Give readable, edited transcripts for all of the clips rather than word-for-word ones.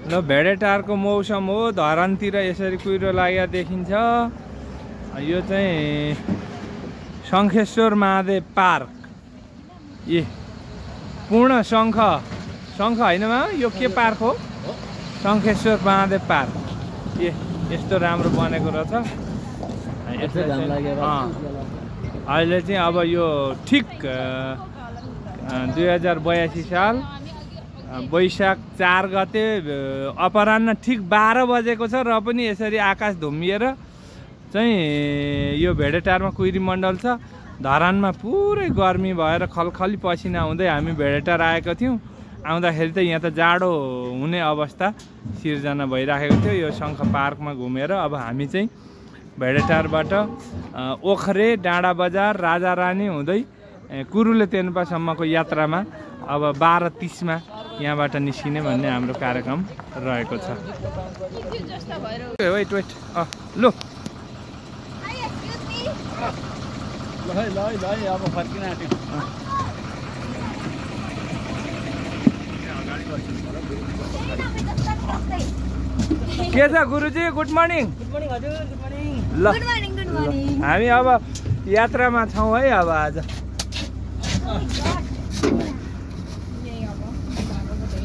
ल भेडेटारको मौसम हो, धरानतिर यसरी कुहिरो लागेको देखिन्छ। यो चाहिँ शङ्खेश्वर महादेव पार्क। ए पूर्ण शङ्ख होइन यो के पार्क हो? शङ्खेश्वर महादेव पार्क। ए यस्तो राम्रो बनेको रहेछ। अहिले चाहिँ अब यो ठिक 2082 साल वैशाख 4 गते अपराह्न ठिक 12 बजेको छ र पनि यसरी आकाश धुम्मिएर चाहिँ यो भेडेटारमा कुहिरी मण्डल छ। धरानमा पुरै गर्मी भएर खलखली पसिना हुँदै हामी भेडेटार आएको थियौँ। आउँदाखेरि त यहाँ त जाडो हुने अवस्था सिर्जना भइराखेको थियो। यो शङ्ख पार्कमा घुमेर अब हामी चाहिँ भेडेटारबाट ओखरे, डाँडा बजार, राजा रानी हुँदै कुरुले तेन्पासम्मको यात्रामा अब 12:30 मा यहाँबाट निस्किने भन्ने हाम्रो कार्यक्रम रहेको छ। वेट लो अब फर्किन आँट्यो। के छ गुरुजी? Good morning. ल हामी अब यात्रामा छौँ है। अब आज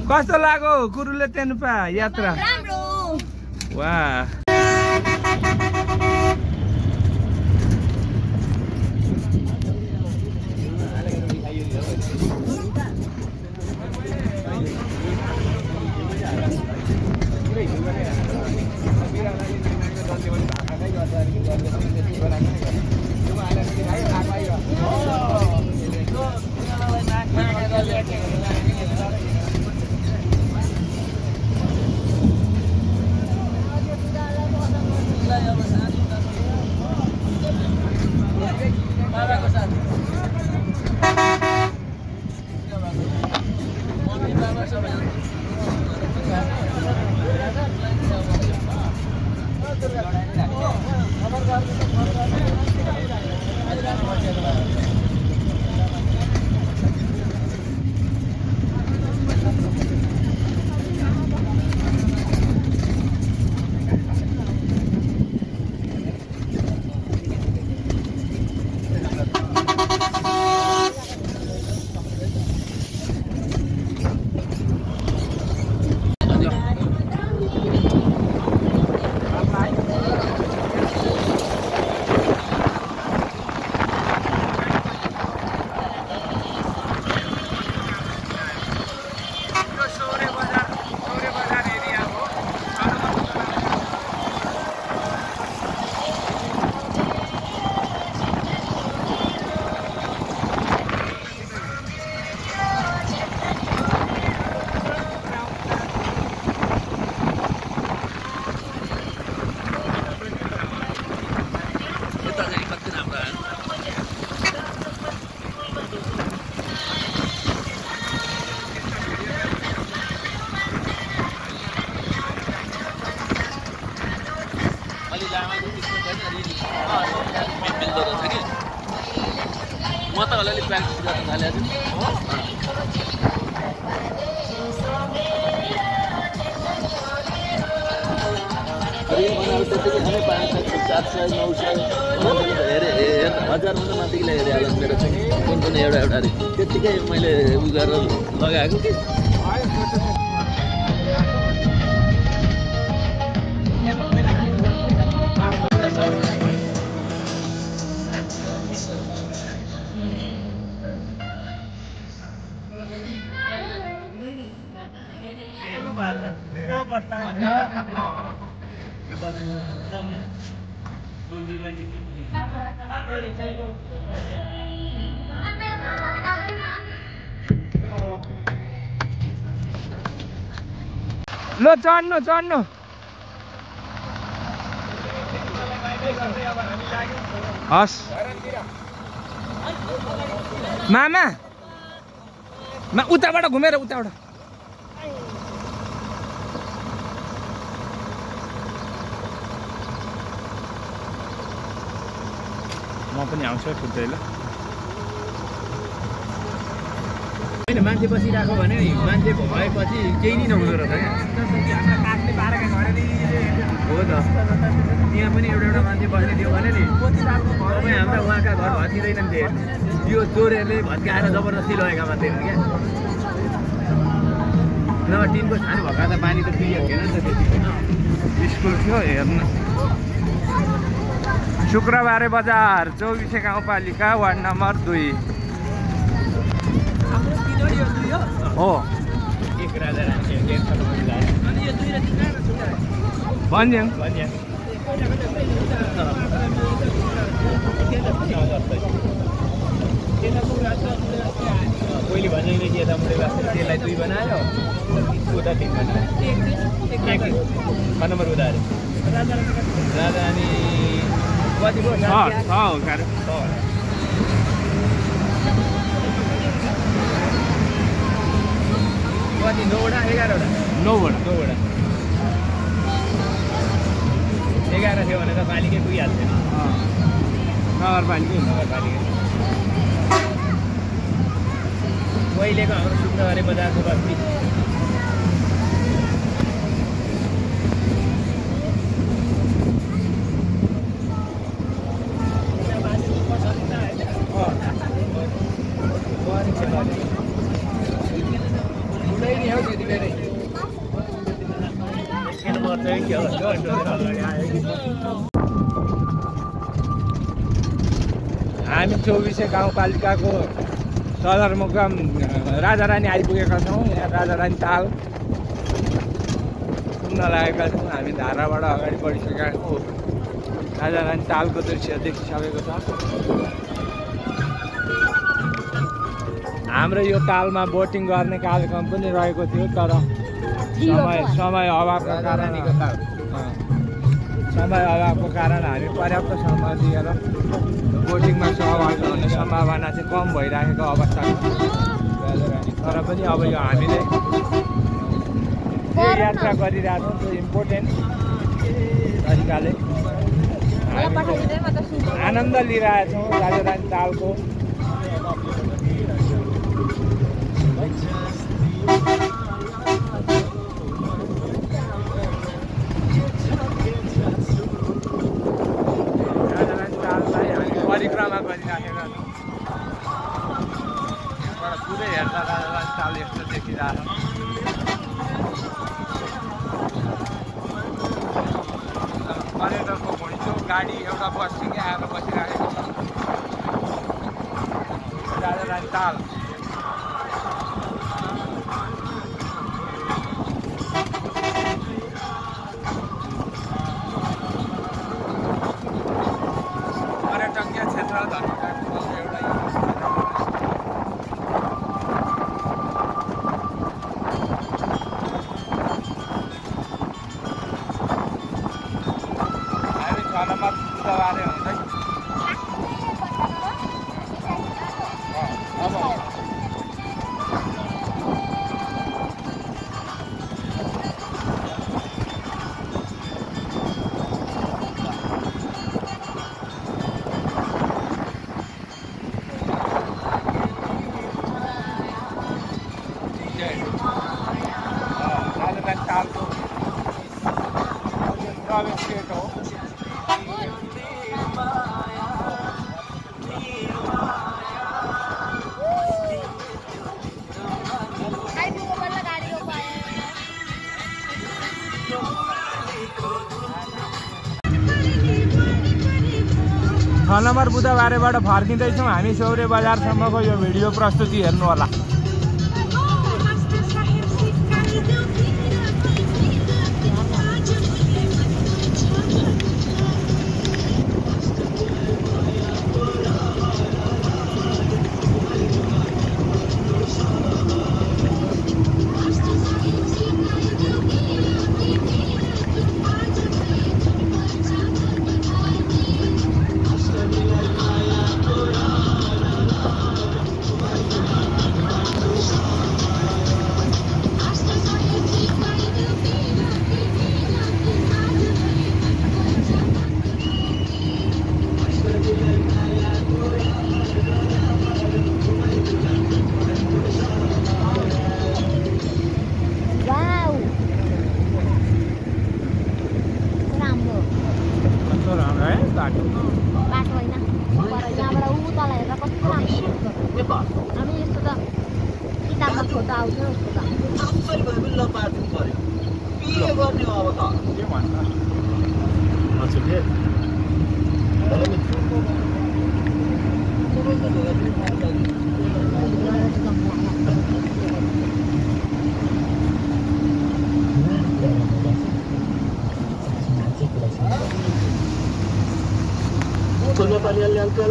कस्तो लाग्यो कुरुले तेन्पा यात्रा? वाह एउटा त्यतिकै मैले उ गरेर लगाएको कि ल चढ्नु हस् मामा उताबाट घुमेर उताबाट म पनि आउँछु कुद्दै। ल मान्छे बसिरहेको भने नि मान्छे भएपछि केही नै नहुँदो रहेछ क्या हो त त्यहाँ पनि एउटा मान्छे बस्ने थियो भने नि तपाईँ हाम्रा उहाँका घर भत्किँदैनन् थिए यो चोरहरूले भत्काएर जबरजस्ती लगेका मात्रै हुन् क्या नभए टिनको छानु भएको त पानी त पिएको थिएन नि त त्यति स्कुल थियो हेर्नु शुक्रबारे बजार चौबिसे गाउँपालिका वार्ड नम्बर 2 हो एक राजा रानी भन्ज्याङ पहिले भन्ने के त मैले त्यसलाई 2 बनायो उता 3 बनायो एक नम्बर उधार राजा रानी कति भयो हो गाह्रो कति 9वटा 11वटा 9वटा 11 थियो भने त पालिकै पुगिहाल्थ्यो नगरपालिका पहिलेको हाम्रो शुक्रबारे बजारको बस्ती हामी 24 गाउँपालिकाको सदरमुकाम राजारानी आइपुगेका छौँ। यहाँ राजारानी ताल पुग्न लागेका छौँ। हामी धाराबाट अगाडि बढिसकेका छौँ। राजारानी तालको दृश्य देखिसकेको छ। हाम्रो यो तालमा बोटिङ गर्ने कार्यक्रम पनि रहेको थियो, तर समय अभावको कारण हामी पर्याप्त समय दिएर बोटिङमा सहभागी हुने सम्भावना चाहिँ कम भइरहेको अवस्थामा। तर पनि अब यो हामीले जे यात्रा गरिरहेछौँ त्यो इम्पोर्टेन्ट तरिकाले आनन्द लिइरहेछौँ राजारानी तालको। परिक्रमा गरिराखेका छौँ। यहाँबाट पुरै हेर्दा राजारानी ताल यस्तो देखिरहेको पर्यटकको घुइँचो गाडी एउटा बससँगै आएर बसिराखेको छ। राजारानी ताल पर्यटकीय क्षेत्र धनुकाँडको एउटा हामी 6 नम्बर बुधबारे हुँदै राजारानी तालको प्रवेश गेट हो। नम्बर बुधबारेबाट फर्किँदैछौँ हामी सौर्य बजारसम्मको यो भिडियो प्रस्तुति हेर्नु होला। Punya panel yang ke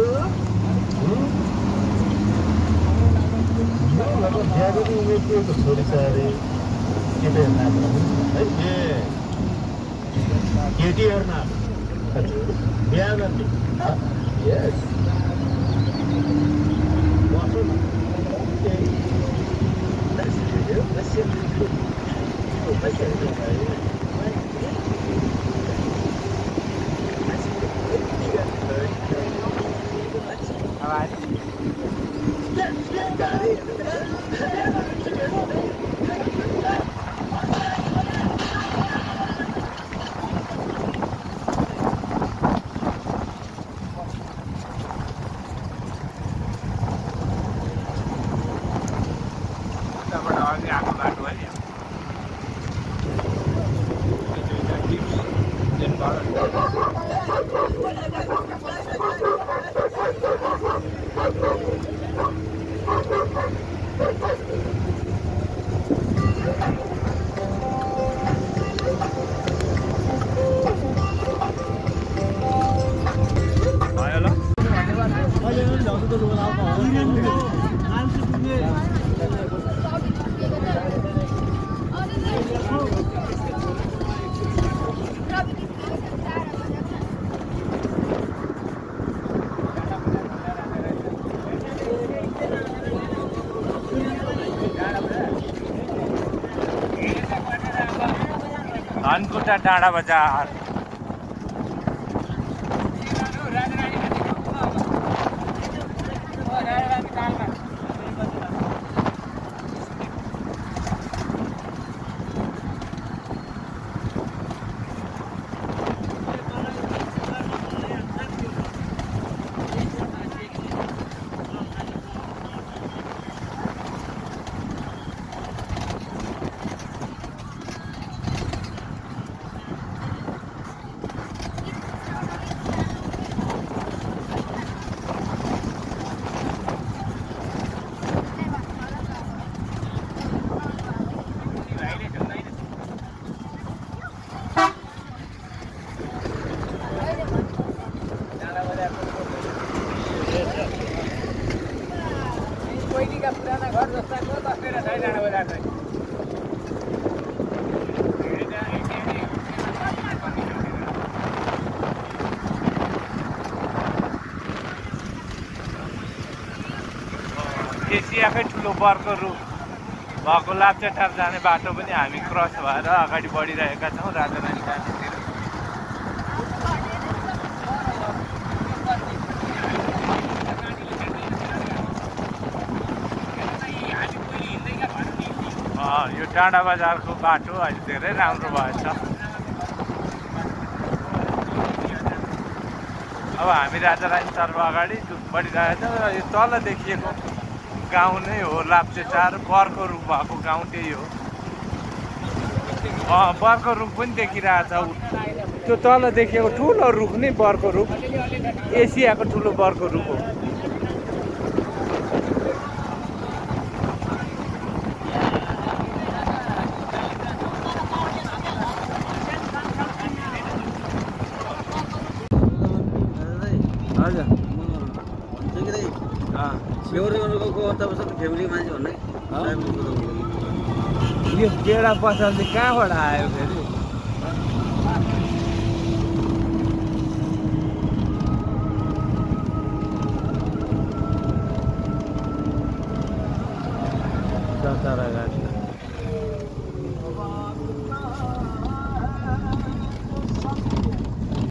jadi ini itu sorry sorry kita nak है केटी हेर्न हजुर बिहा गर्ने यस धनकुटा डाँडा बजार एसियाकै ठुलो बर्को रुख भएको लाप्चेटार जाने बाटो पनि हामी क्रस भएर अगाडि बढिरहेका छौँ राजारानी डाँडातिर। यो डाँडा बजारको बाटो अहिले धेरै राम्रो भएछ। अब हामी राजारानीतर्फ अगाडि बढिरहेछौँ र यो तल देखिएको गाउँ नै हो लाप्चेटार। बर्को रुख भएको गाउँ त्यही हो। बर्को रुख पनि देखिरहेछ। त्यो तल देखिएको ठुलो रुख नै बर्को रुख, एसियाको ठुलो बर्को रुख हो। यो गेडा पसल चाहिँ कहाँबाट आयो फेरि? चतरा गाडी